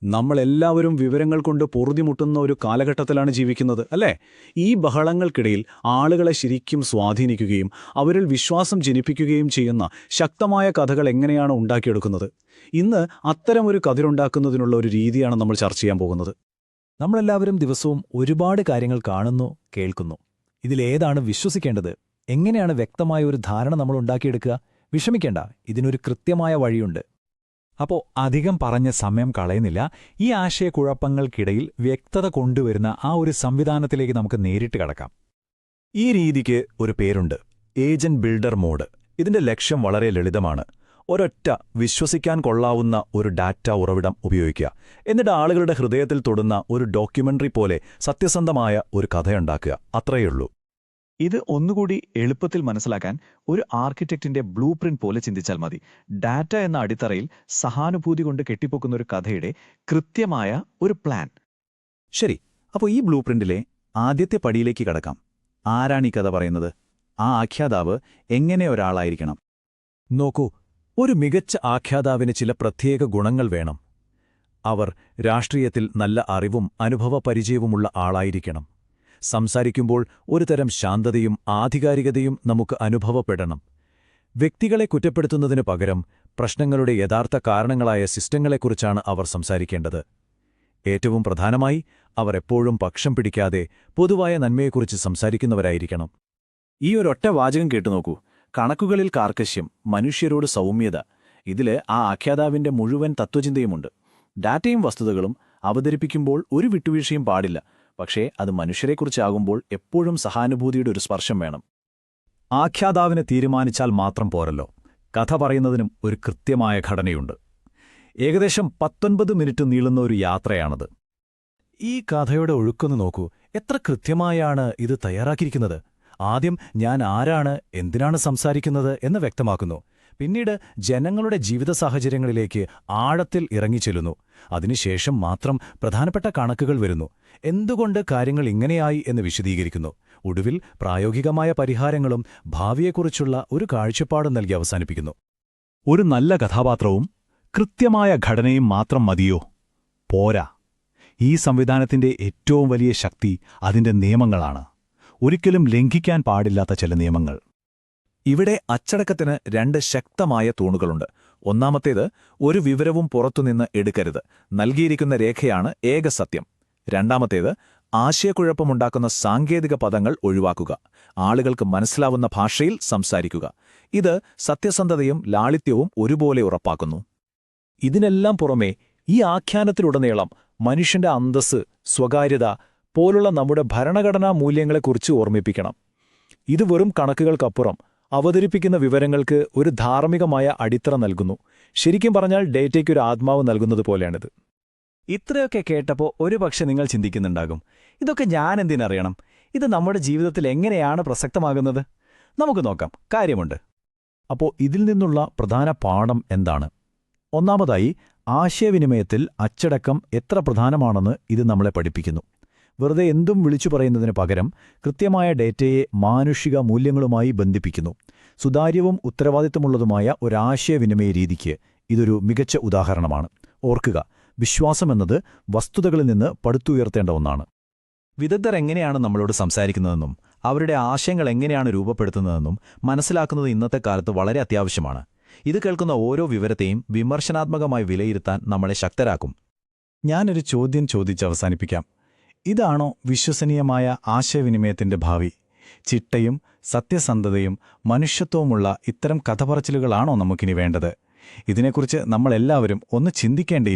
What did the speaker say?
നമ്മളെല്ലാവരും വിവരങ്ങൾ കൊണ്ട് പൊറുതിമുട്ടുന്ന ഒരു കാലഘട്ടത്തിലാണ് ജീവിക്കുന്നത്, അല്ലേ? ഈ ബഹളങ്ങൾക്കിടയിൽ ആളുകളെ ശരിക്കും സ്വാധീനിക്കുകയും അവരിൽ വിശ്വാസം ജനിപ്പിക്കുകയും ചെയ്യുന്ന ശക്തമായ കഥകൾ എങ്ങനെയാണ് ഉണ്ടാക്കിയെടുക്കുന്നത്? ഇന്ന് അത്തരമൊരു കഥയുണ്ടാക്കുന്നതിനുള്ള ഒരു രീതിയാണ് നമ്മൾ ചർച്ച ചെയ്യാൻ പോകുന്നത്. നമ്മളെല്ലാവരും ദിവസവും ഒരുപാട് കാര്യങ്ങൾ കാണുന്നു, കേൾക്കുന്നു. ഇതിലേതാണ് വിശ്വസിക്കേണ്ടത്? എങ്ങനെയാണ് വ്യക്തമായ ഒരു ധാരണ നമ്മൾ ഉണ്ടാക്കിയെടുക്കുക? വിഷമിക്കേണ്ട, ഇതിനൊരു കൃത്യമായ വഴിയുണ്ട്. അപ്പോൾ അധികം പറഞ്ഞ സമയം കളയുന്നില്ല. ഈ ആശയക്കുഴപ്പങ്ങൾക്കിടയിൽ വ്യക്തത കൊണ്ടുവരുന്ന ആ ഒരു സംവിധാനത്തിലേക്ക് നമുക്ക് നേരിട്ട് കടക്കാം. ഈ രീതിക്ക് ഒരു പേരുണ്ട്: ഏജന്റ് ബിൽഡർ മോഡ്. ഇതിന്റെ ലക്ഷ്യം വളരെ ലളിതമാണ്. ഒരൊറ്റ വിശ്വസിക്കാൻ കൊള്ളാവുന്ന ഒരു ഡാറ്റ ഉറവിടം ഉപയോഗിക്കുക, എന്നിട്ട് ആളുകളുടെ ഹൃദയത്തിൽ തൊടുന്ന ഒരു ഡോക്യുമെന്ററി പോലെ സത്യസന്ധമായ ഒരു കഥയുണ്ടാക്കുക. അത്രയുള്ളൂ. ഇത് ഒന്നുകൂടി എളുപ്പത്തിൽ മനസ്സിലാക്കാൻ ഒരു ആർക്കിടെക്റ്റിന്റെ ബ്ലൂ പ്രിന്റ് പോലെ ചിന്തിച്ചാൽ മതി. ഡാറ്റ എന്ന അടിത്തറയിൽ സഹാനുഭൂതി കൊണ്ട് കെട്ടിപ്പൊക്കുന്ന ഒരു കഥയുടെ കൃത്യമായ ഒരു പ്ലാൻ. ശരി, അപ്പോൾ ഈ ബ്ലൂ പ്രിന്റിലെ ആദ്യത്തെ പടിയിലേക്ക് കടക്കാം. ആരാണ് ഈ കഥ പറയുന്നത്? ആ ആഖ്യാതാവ് എങ്ങനെ ഒരാളായിരിക്കണം? നോക്കൂ, ഒരു മികച്ച ആഖ്യാതാവിന് ചില പ്രത്യേക ഗുണങ്ങൾ വേണം. അവർ രാഷ്ട്രീയത്തിൽ നല്ല അറിവും അനുഭവപരിചയവുമുള്ള ആളായിരിക്കണം. സംസാരിക്കുമ്പോൾ ഒരുതരം ശാന്തതയും ആധികാരികതയും നമുക്ക് അനുഭവപ്പെടണം. വ്യക്തികളെ കുറ്റപ്പെടുത്തുന്നതിനു പകരം പ്രശ്നങ്ങളുടെ യഥാർത്ഥ കാരണങ്ങളായ സിസ്റ്റങ്ങളെക്കുറിച്ചാണ് അവർ സംസാരിക്കേണ്ടത്. ഏറ്റവും പ്രധാനമായി, അവർ എപ്പോഴും പക്ഷം പിടിക്കാതെ പൊതുവായ നന്മയെക്കുറിച്ച് സംസാരിക്കുന്നവരായിരിക്കണം. ഈ ഒരൊറ്റ വാചകം കേട്ടുനോക്കൂ: കണക്കുകളിൽ കാർക്കശ്യം, മനുഷ്യരോട് സൗമ്യത. ഇതില് ആ ആഖ്യാതാവിന്റെ മുഴുവൻ തത്വചിന്തയുമുണ്ട്. ഡാറ്റയും വസ്തുതകളും അവതരിപ്പിക്കുമ്പോൾ ഒരു വിട്ടുവീഴ്ചയും പാടില്ല. പക്ഷേ അത് മനുഷ്യരെക്കുറിച്ചാകുമ്പോൾ എപ്പോഴും സഹാനുഭൂതിയുടെ ഒരു സ്പർശം വേണം. ആഖ്യാതാവിനെ തീരുമാനിച്ചാൽ മാത്രം പോരല്ലോ, കഥ പറയുന്നതിനും ഒരു കൃത്യമായ ഘടനയുണ്ട്. ഏകദേശം 19 മിനിറ്റ് നീളുന്ന ഒരു യാത്രയാണത്. ഈ കഥയുടെ ഒഴുക്കൊന്ന് നോക്കൂ. എത്ര കൃത്യമായാണ് ഇത് തയ്യാറാക്കിയിരിക്കുന്നത്. ആദ്യം ഞാൻ ആരാണ്, എന്തിനാണ് സംസാരിക്കുന്നത് എന്ന് വ്യക്തമാക്കുന്നു. പിന്നീട് ജനങ്ങളുടെ ജീവിത സാഹചര്യങ്ങളിലേക്ക് ആഴത്തിൽ ഇറങ്ങിച്ചെല്ലുന്നു. അതിനുശേഷം മാത്രം പ്രധാനപ്പെട്ട കണക്കുകൾ വരുന്നു. എന്തുകൊണ്ട് കാര്യങ്ങൾ ഇങ്ങനെയായി എന്ന് വിശദീകരിക്കുന്നു. ഒടുവിൽ പ്രായോഗികമായ പരിഹാരങ്ങളും ഭാവിയെക്കുറിച്ചുള്ള ഒരു കാഴ്ചപ്പാടും നൽകി അവസാനിപ്പിക്കുന്നു. ഒരു നല്ല കഥാപാത്രവും കൃത്യമായ ഘടനയും മാത്രം മതിയോ? പോരാ. ഈ സംവിധാനത്തിന്റെ ഏറ്റവും വലിയ ശക്തി അതിന്റെ നിയമങ്ങളാണ്. ഒരിക്കലും ലംഘിക്കാൻ പാടില്ലാത്ത ചില നിയമങ്ങൾ. ഇവിടെ അച്ചടക്കത്തിന് 2 ശക്തമായ തൂണുകളുണ്ട്. ഒന്നാമത്തേത്, ഒരു വിവരവും പുറത്തുനിന്ന് എടുക്കരുത്. നൽകിയിരിക്കുന്ന രേഖയാണ് ഏക സത്യം. രണ്ടാമത്തേത്, ആശയക്കുഴപ്പമുണ്ടാക്കുന്ന സാങ്കേതിക പദങ്ങൾ ഒഴിവാക്കുക. ആളുകൾക്ക് മനസ്സിലാവുന്ന ഭാഷയിൽ സംസാരിക്കുക. ഇത് സത്യസന്ധതയും ലാളിത്യവും ഒരുപോലെ ഉറപ്പാക്കുന്നു. ഇതിനെല്ലാം പുറമെ ഈ ആഖ്യാനത്തിലുടനീളം മനുഷ്യന്റെ അന്തസ്സ്, സ്വകാര്യത പോലുള്ള നമ്മുടെ ഭരണഘടനാ മൂല്യങ്ങളെക്കുറിച്ച് ഓർമ്മിപ്പിക്കണം. ഇത് വെറും കണക്കുകൾക്കപ്പുറം അവതരിപ്പിക്കുന്ന വിവരങ്ങൾക്ക് ഒരു ധാർമ്മികമായ അടിത്തറ നൽകുന്നു. ശരിക്കും പറഞ്ഞാൽ ഡേറ്റയ്ക്കൊരു ആത്മാവ് നൽകുന്നത് പോലെയാണിത്. ഇത്രയൊക്കെ കേട്ടപ്പോൾ ഒരുപക്ഷെ നിങ്ങൾ ചിന്തിക്കുന്നുണ്ടാകും, ഇതൊക്കെ ഞാൻ എന്തിനറിയണം? ഇത് നമ്മുടെ ജീവിതത്തിൽ എങ്ങനെയാണ് പ്രസക്തമാകുന്നത്? നമുക്ക് നോക്കാം, കാര്യമുണ്ട്. അപ്പോൾ ഇതിൽ നിന്നുള്ള പ്രധാന പാഠം എന്താണ്? ഒന്നാമതായി, ആശയവിനിമയത്തിൽ അച്ചടക്കം എത്ര പ്രധാനമാണെന്ന് ഇത് നമ്മളെ പഠിപ്പിക്കുന്നു. വെറുതെ എന്തും വിളിച്ചു പറയുന്നതിന് പകരം കൃത്യമായ ഡേറ്റയെ മാനുഷിക മൂല്യങ്ങളുമായി ബന്ധിപ്പിക്കുന്നു. സുതാര്യവും ഉത്തരവാദിത്തമുള്ളതുമായ ഒരാശയവിനിമയ രീതിക്ക് ഇതൊരു മികച്ച ഉദാഹരണമാണ്. ഓർക്കുക, വിശ്വാസമെന്നത് വസ്തുതകളിൽ നിന്ന് പടുത്തുയർത്തേണ്ട ഒന്നാണ്. വിദഗ്ധർ എങ്ങനെയാണ് നമ്മളോട് സംസാരിക്കുന്നതെന്നും അവരുടെ ആശയങ്ങൾ എങ്ങനെയാണ് രൂപപ്പെടുത്തുന്നതെന്നും മനസ്സിലാക്കുന്നത് ഇന്നത്തെ കാലത്ത് വളരെ അത്യാവശ്യമാണ്. ഇത് കേൾക്കുന്ന ഓരോ വിവരത്തെയും വിമർശനാത്മകമായി വിലയിരുത്താൻ നമ്മളെ ശക്തരാക്കും. ഞാനൊരു ചോദ്യം ചോദിച്ച് അവസാനിപ്പിക്കാം. ഇതാണോ വിശ്വസനീയമായ ആശയവിനിമയത്തിന്റെ ഭാവി? ചിട്ടയും സത്യസന്ധതയും മനുഷ്യത്വവുമുള്ള ഇത്തരം കഥപറച്ചിലുകളാണോ നമുക്കിനി വേണ്ടത്? ഇതിനെക്കുറിച്ച് നമ്മളെല്ലാവരും ഒന്ന് ചിന്തിക്കേണ്ടിയിരിക്കും.